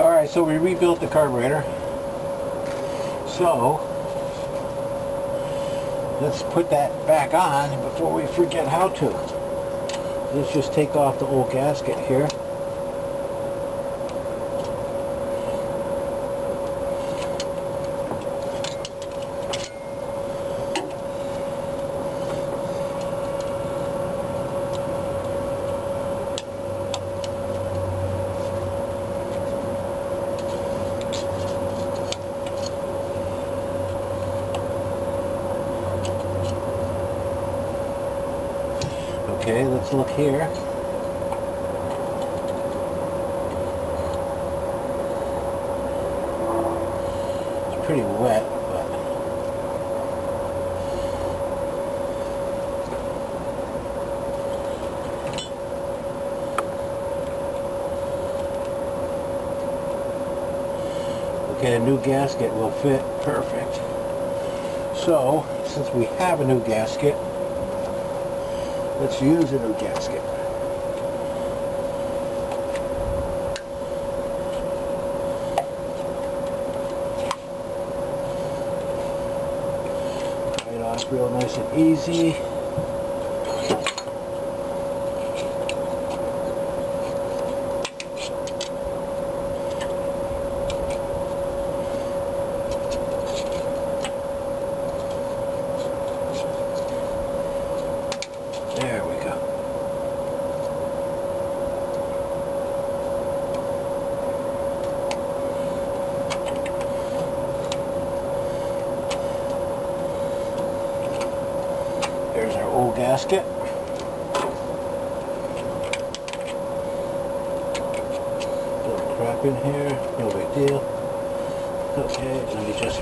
Alright, so we rebuilt the carburetor. So let's put that back on before we forget how to. Let's just take off the old gasket here. Okay, let's look here. It's pretty wet, but okay, a new gasket will fit perfect. So, since we have a new gasket, let's use a new gasket. Right off real nice and easy. There we go. There's our old gasket. Little crap in here, no big deal. Okay, let me just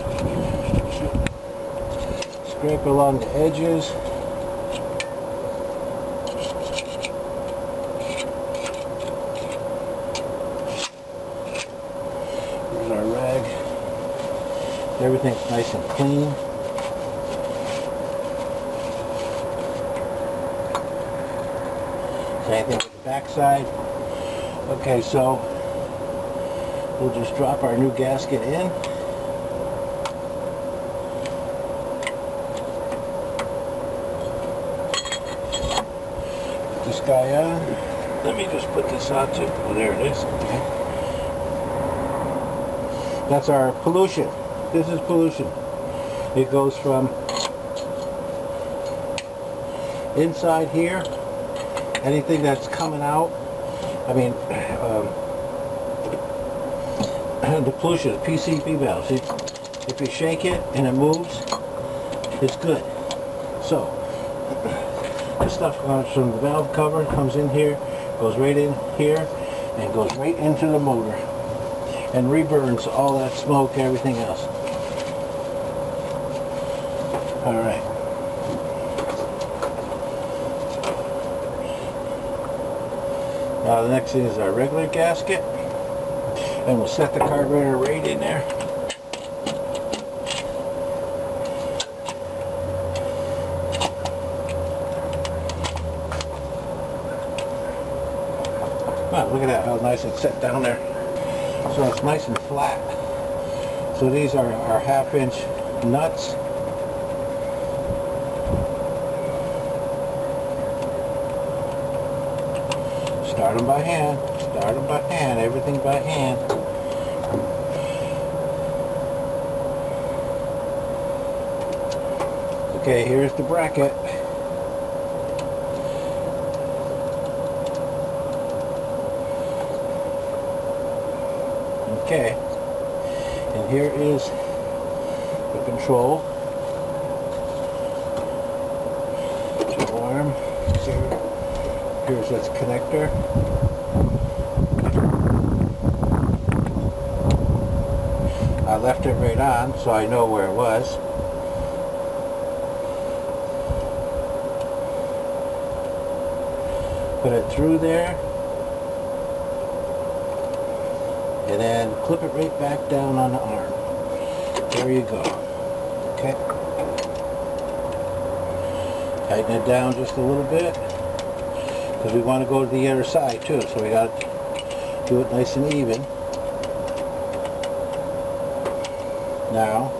scrape along the edges. Here's our rag. Everything's nice and clean. Same thing with the back side. Okay, so we'll just drop our new gasket in. Put this guy on. Let me just put this on too. Oh, there it is. Okay. That's our pollution. This is pollution. It goes from inside here. Anything that's coming out, I mean, the pollution, the PCB valves. If you shake it and it moves, it's good. So, this stuff comes from the valve cover, comes in here, goes right in here, and goes right into the motor, and reburns all that smoke, everything else. All right. Now the next thing is our regular gasket, and we'll set the carburetor right in there. Wow, look at that, how nice it's set down there. So it's nice and flat. So these are our 1/2 inch nuts. Start them by hand. Start them by hand. Everything by hand. Okay, here's the bracket. Okay. And here is the control. It's arm. Here's its connector. I left it right on so I know where it was. Put it through there. And then clip it right back down on the arm. There you go. Okay. Tighten it down just a little bit, because we want to go to the other side too, so we got to do it nice and even. Now,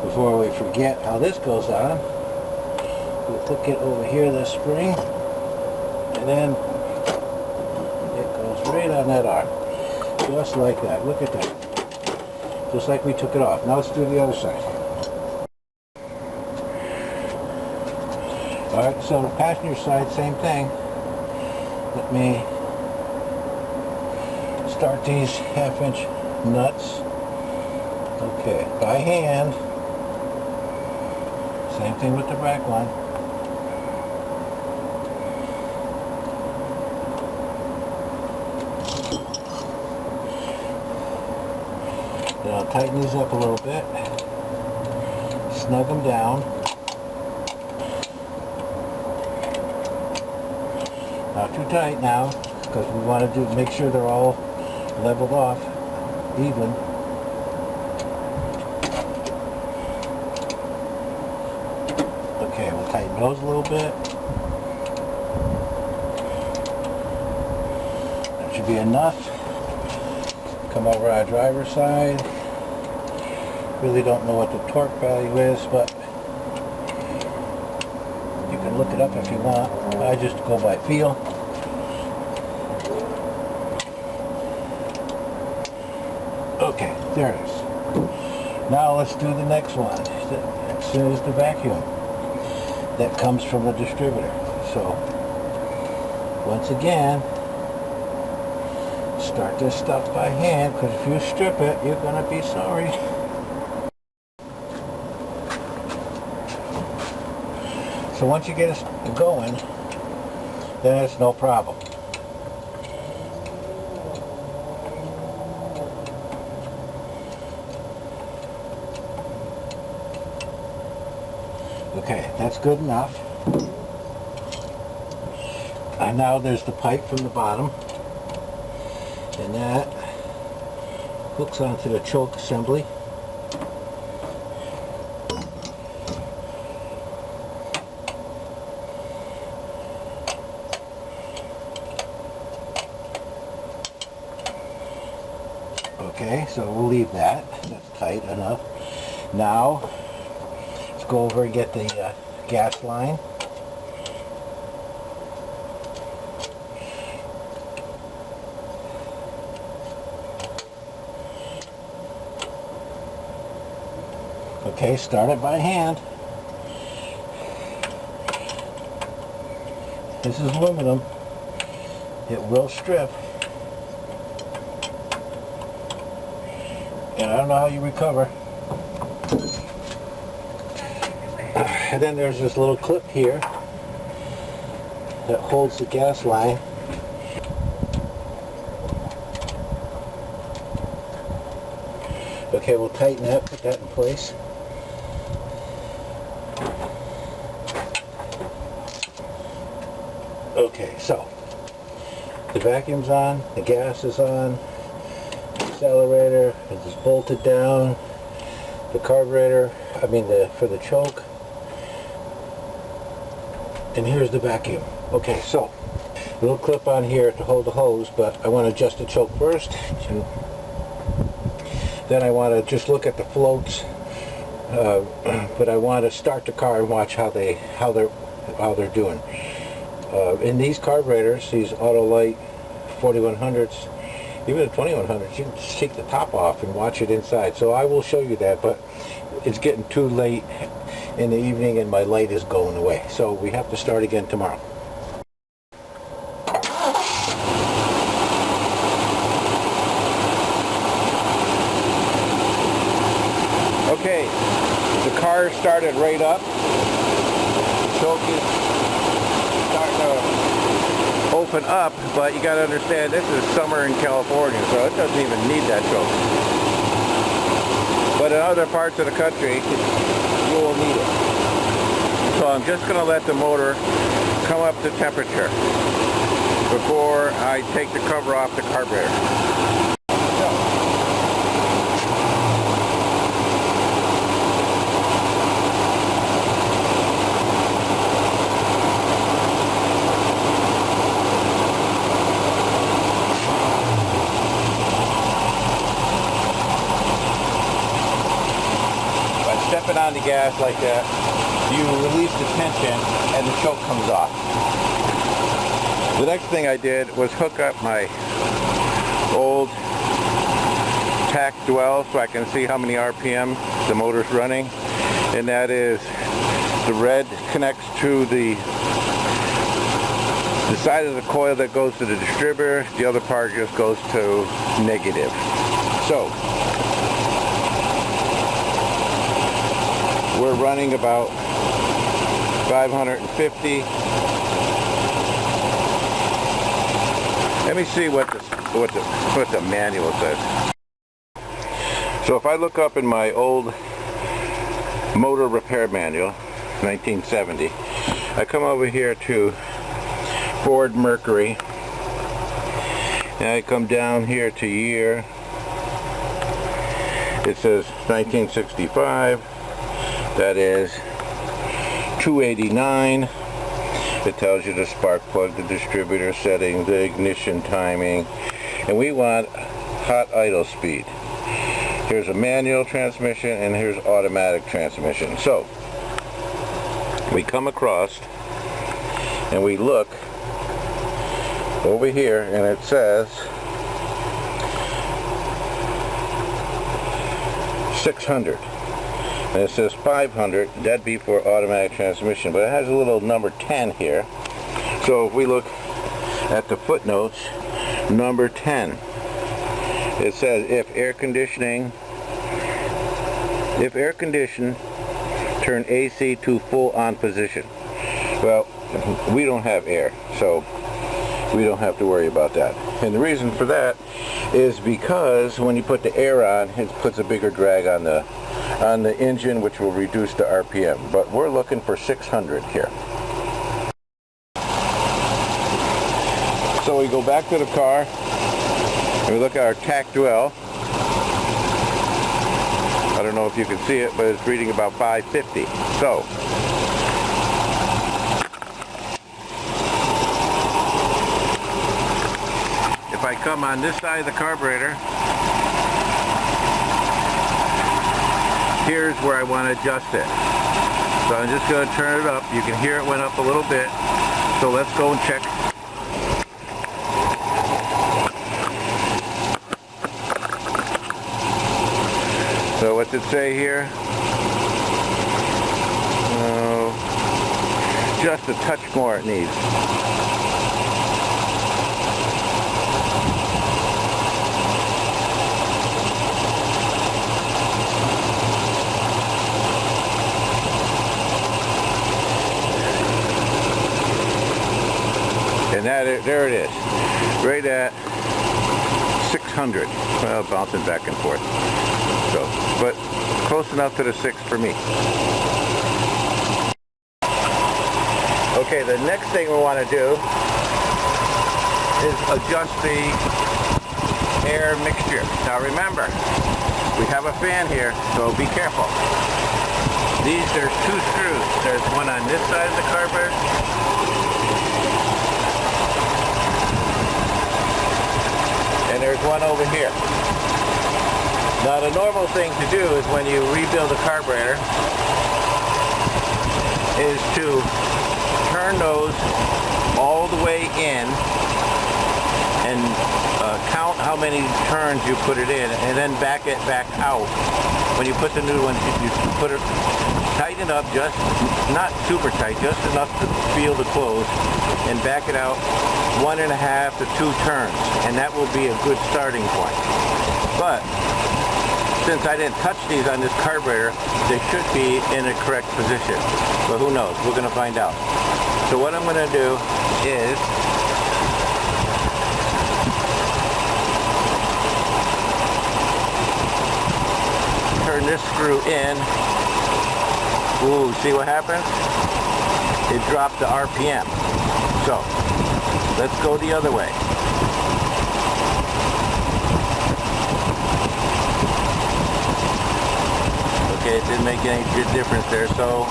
before we forget how this goes on, we'll hook it over here, this spring, and then it goes right on that arm. Just like that. Look at that. Just like we took it off. Now let's do the other side. Alright, so the passenger side, same thing. Let me start these 1/2-inch nuts. Okay, by hand. Same thing with the back one. Then I'll tighten these up a little bit. Snug them down. Not too tight now, because we want to make sure they're all leveled off, even. Okay, we'll tighten those a little bit. That should be enough. Come over our driver's side. Really don't know what the torque value is, but you can look it up if you want. I just go by feel. Okay, there it is. Now let's do the next one. Next is the vacuum that comes from the distributor. So, once again, start this stuff by hand, because if you strip it, you're going to be sorry. So once you get it going, then it's no problem. Okay, that's good enough. And now there's the pipe from the bottom, and that hooks onto the choke assembly. Okay, so we'll leave that. That's tight enough. Now, let's go over and get the gas line. Okay, start it by hand. This is aluminum. It will strip. And I don't know how you recover. And then there's this little clip here that holds the gas line. Okay, we'll tighten that, put that in place. Okay, so the vacuum's on, the gas is on, the accelerator is bolted down, the carburetor, for the choke, and here's the vacuum. Okay, so little clip on here to hold the hose, but I want to adjust the choke first. Then I want to just look at the floats, but I want to start the car and watch how they're doing. In these carburetors, these Autolite 4100s, even the 2100s, you can just take the top off and watch it inside. So I will show you that, but it's getting too late in the evening and my light is going away. So we have to start again tomorrow. Okay, the car started right up. The choke is starting to open up, but you got to understand this is summer in California, so it doesn't even need that choke. But in other parts of the country, you will need it. So I'm just going to let the motor come up to temperature before I take the cover off the carburetor. on the gas like that, you release the tension and the choke comes off. The next thing I did was hook up my old tack dwell so I can see how many RPM the motor's running, and that is the red connects to the side of the coil that goes to the distributor, the other part just goes to negative. So we're running about 550. Let me see what the manual says. So if I look up in my old motor repair manual, 1970, I come over here to Ford Mercury, and I come down here to year. It says 1965. That is 289. It tells you the spark plug, the distributor setting, the ignition timing, and we want hot idle speed. Here's a manual transmission and here's automatic transmission. So we come across and we look over here and it says 600. And it says 500, that'd be for automatic transmission, but it has a little number 10 here. So if we look at the footnotes, number 10, it says if air conditioned, turn AC to full on position. Well, we don't have air, so we don't have to worry about that. And the reason for that is because when you put the air on, it puts a bigger drag on the engine, which will reduce the RPM. But we're looking for 600 here. So we go back to the car and we look at our tack dwell. I don't know if you can see it, but it's reading about 550. So if I come on this side of the carburetor, here's where I want to adjust it. So I'm just going to turn it up. You can hear it went up a little bit. So let's go and check. So what's it say here? Just a touch more it needs. And there it is, right at 600. Well, bouncing back and forth. So, but close enough to the 6 for me. Okay, the next thing we want to do is adjust the air mixture. Now remember, we have a fan here, so be careful. There's 2 screws. There's one on this side of the carburetor, and there's one over here. Now the normal thing to do is when you rebuild a carburetor is to turn those all the way in and count how many turns you put it in, and then back it back out. When you put the new one, you put it, tighten it up, just not super tight, just enough to feel the close, and back it out 1.5 to 2 turns, and that will be a good starting point. But since I didn't touch these on this carburetor, they should be in a correct position. But who knows? We're going to find out. So what I'm going to do is turn this screw in. Ooh, see what happens? It dropped the RPM. So let's go the other way. Okay, it didn't make any good difference there, so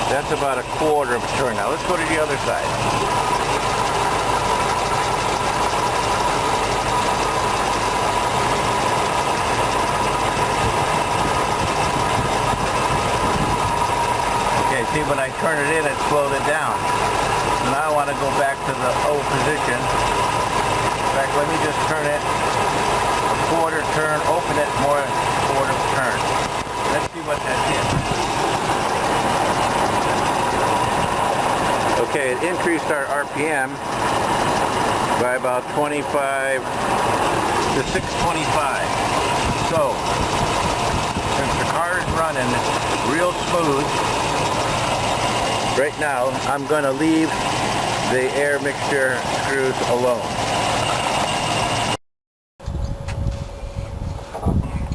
that's about 1/4 of a turn. Now let's go to the other side. to go back to the old position. In fact, let me just turn it a quarter turn, open it more than a quarter turn. Let's see what that did. Okay, it increased our RPM by about 25 to 625. So, since the car is running real smooth, right now I'm going to leave the air mixture screws alone.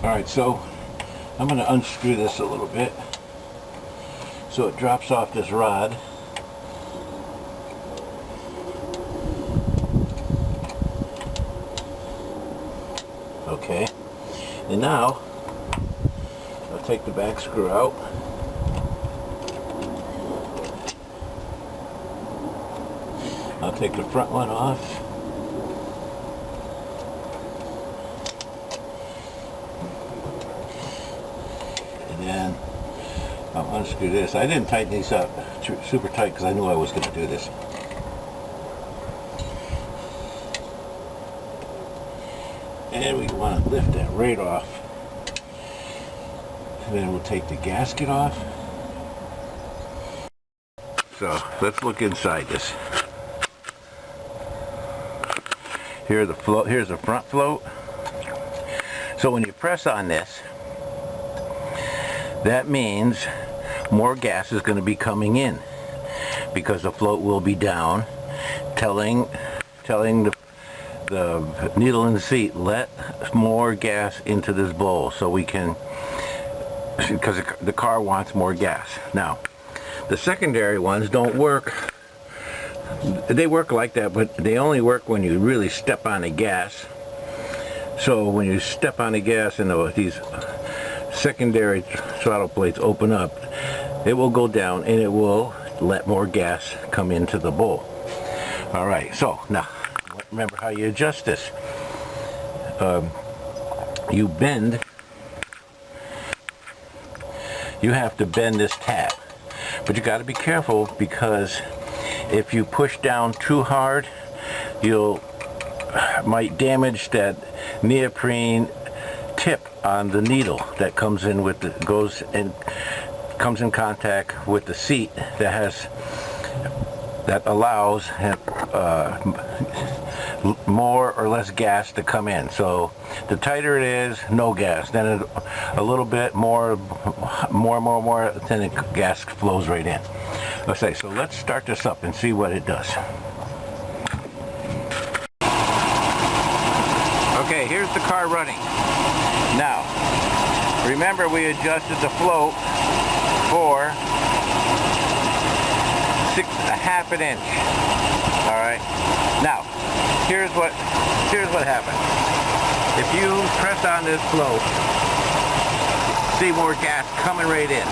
Alright, so I'm going to unscrew this a little bit so it drops off this rod. Okay, and now I'll take the back screw out. I'll take the front one off. And then I'll unscrew this. I didn't tighten these up super tight because I knew I was going to do this. And we want to lift that right off. And then we'll take the gasket off. So let's look inside this. Here's the front float. So when you press on this, that means more gas is going to be coming in because the float will be down, telling the needle in the seat, let more gas into this bowl so we can, because the car wants more gas. Now, the secondary ones don't work. They work like that, but they only work when you really step on the gas. So when you step on the gas and these secondary throttle plates open up, it will go down and it will let more gas come into the bowl. Alright, so now remember how you adjust this. You have to bend this tab, but you got to be careful because if you push down too hard, you might damage that neoprene tip on the needle that comes in with the comes in contact with the seat that allows more or less gas to come in. So the tighter it is, no gas. Then a little bit more, then the gas flows right in. Okay, so let's start this up and see what it does. Okay, here's the car running. Now, remember we adjusted the float for a half an inch. Alright, now here's what happens. If you press on this float, see more gas coming right in.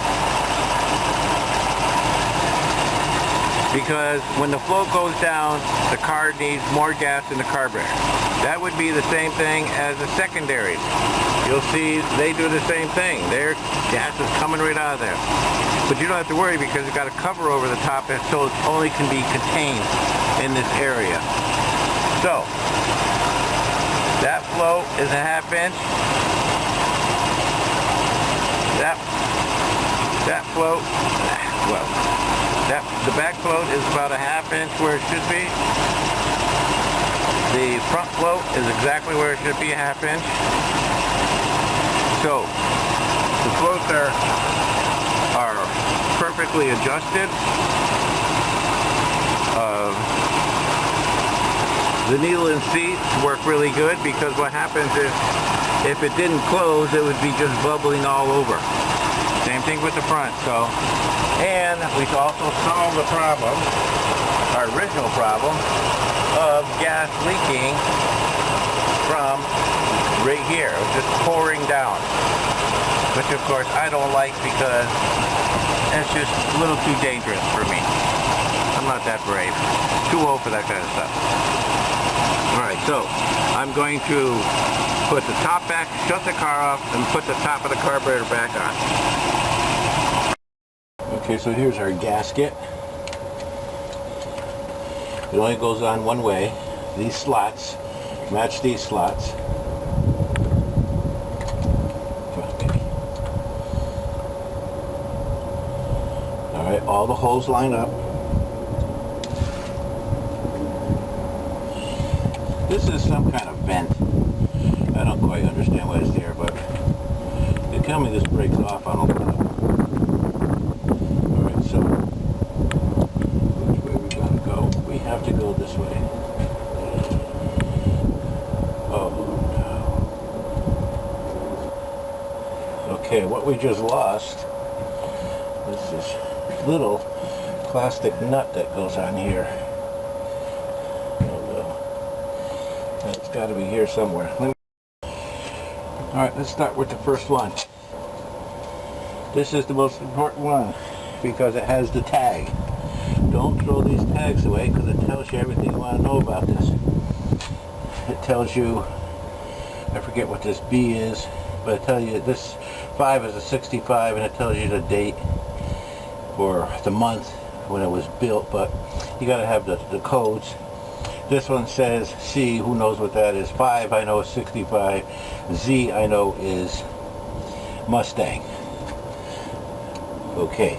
Because when the float goes down, the car needs more gas in the carburetor. That would be the same thing as the secondaries. You'll see they do the same thing. Their gas is coming right out of there. But you don't have to worry because you've got a cover over the top so it only can be contained in this area. So, that float is a half inch. That float, well, the back float is about a half inch where it should be. The front float is exactly where it should be, a half inch. So, the floats are perfectly adjusted. The needle and seat work really good because what happens is if it didn't close, it would be just bubbling all over. Same thing with the front. So, and we also solved the problem, our original problem, of gas leaking from right here. It was just pouring down, which of course I don't like because it's just a little too dangerous for me. I'm not that brave. Too old for that kind of stuff. Alright, so I'm going to put the top back, shut the car off, and put the top of the carburetor back on. Okay, so here's our gasket. It only goes on one way. These slots match these slots. Come on, baby. Alright, all the holes line up. This is some kind of vent. I don't quite understand why it's there, but they tell me this breaks off. I don't know. Alright, so which way we gotta go? We have to go this way. Oh no. Okay, what we just lost is this little plastic nut that goes on here. It's got to be here somewhere. Alright, let's start with the first one. This is the most important one because it has the tag. Don't throw these tags away because it tells you everything you want to know about this. It tells you, I forget what this B is, but it tells you this 5 is a 65 and it tells you the date or the month when it was built, but you got to have the codes. This one says C, who knows what that is. 5 I know is 65. Z I know is Mustang. Okay.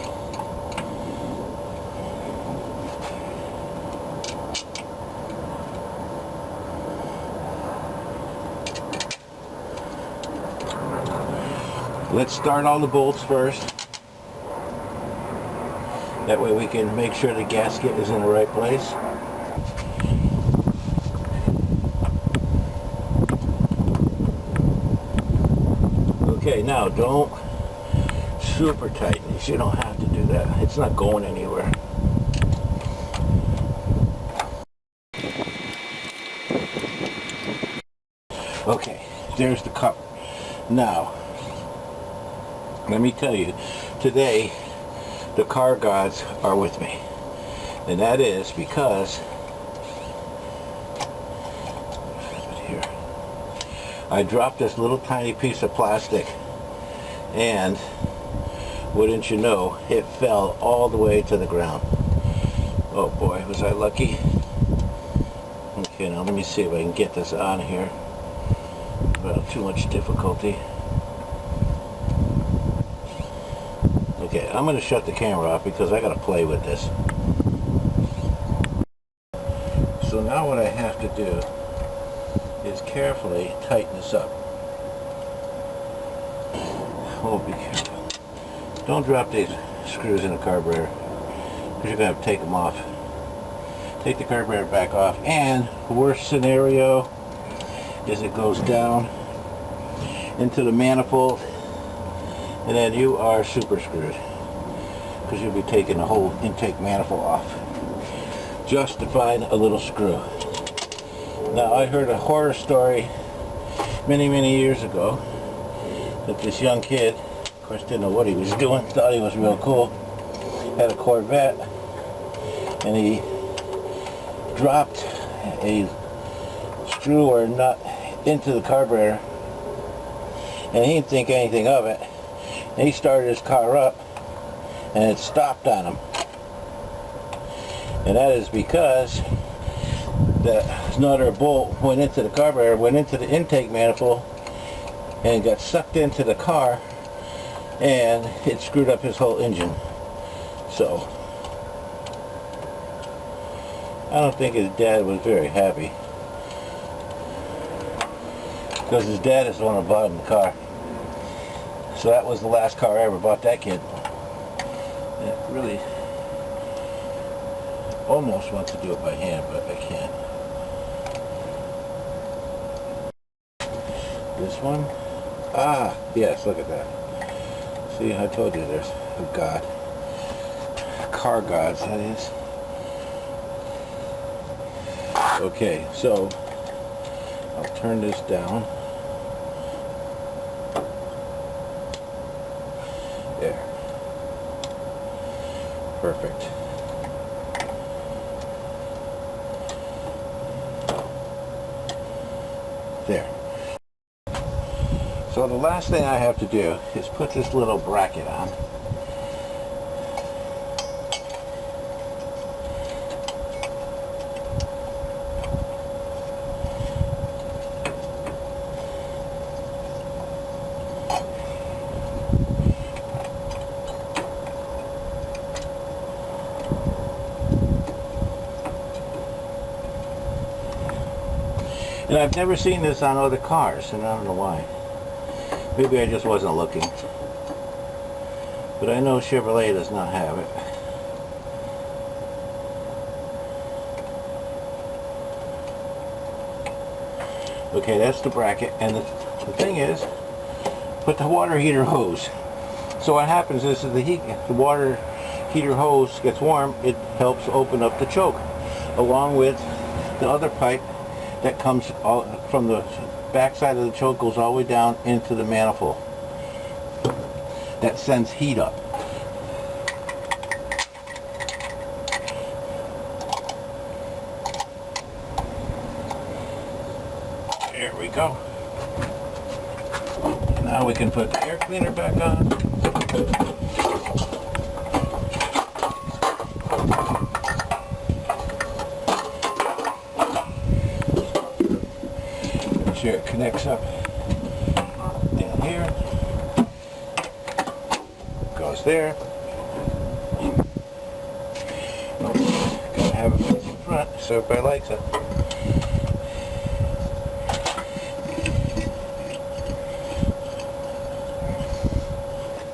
Let's start all the bolts first. That way we can make sure the gasket is in the right place. Okay, now don't super tighten these. You don't have to do that. It's not going anywhere. Okay, there's the cover. Now, let me tell you, today the car gods are with me. And that is because I dropped this little tiny piece of plastic and wouldn't you know, it fell all the way to the ground. Oh boy, was I lucky. Okay, now let me see if I can get this on here without too much difficulty. Okay, I'm going to shut the camera off because I got to play with this. So now what I have to do is carefully tighten this up. Oh, be careful. Don't drop these screws in the carburetor because you're going to have to take them off. Take the carburetor back off, and the worst scenario is it goes down into the manifold and then you are super screwed because you'll be taking the whole intake manifold off just to find a little screw. Now, I heard a horror story many years ago that this young kid, of course didn't know what he was doing, thought he was real cool, had a Corvette, and he dropped a screw or nut into the carburetor, and he didn't think anything of it, and he started his car up, and it stopped on him. And that is because that another bolt went into the carburetor, went into the intake manifold, and got sucked into the car, and it screwed up his whole engine. So I don't think his dad was very happy, because his dad is the one who bought him the car. So that was the last car I ever bought that kid. It really almost want to do it by hand, but I can't. This one? Ah, yes, look at that. See, I told you there's a god. Car gods, that is. Okay, so I'll turn this down. There. Perfect. There. So the last thing I have to do is put this little bracket on. And I've never seen this on other cars, and I don't know why. Maybe I just wasn't looking. But I know Chevrolet does not have it. Okay, that's the bracket, and the thing is, put the water heater hose. So what happens is that the water heater hose gets warm, it helps open up the choke, along with the other pipe that comes all from the back side of the choke, goes all the way down into the manifold. That sends heat up. There we go. Now we can put the air cleaner back on. Make sure it connects up down here. Goes there. Gotta have it in front so everybody likes it.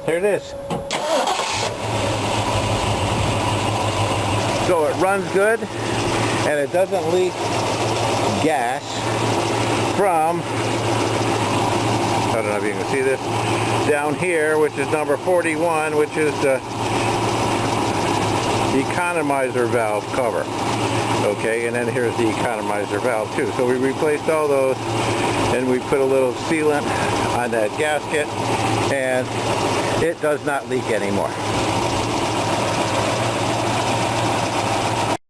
There it is. So it runs good, and it doesn't leak gas from, I don't know if you can see this, down here, which is number 41, which is the economizer valve cover. Okay, and then here's the economizer valve too. So we replaced all those, and we put a little sealant on that gasket, and it does not leak anymore.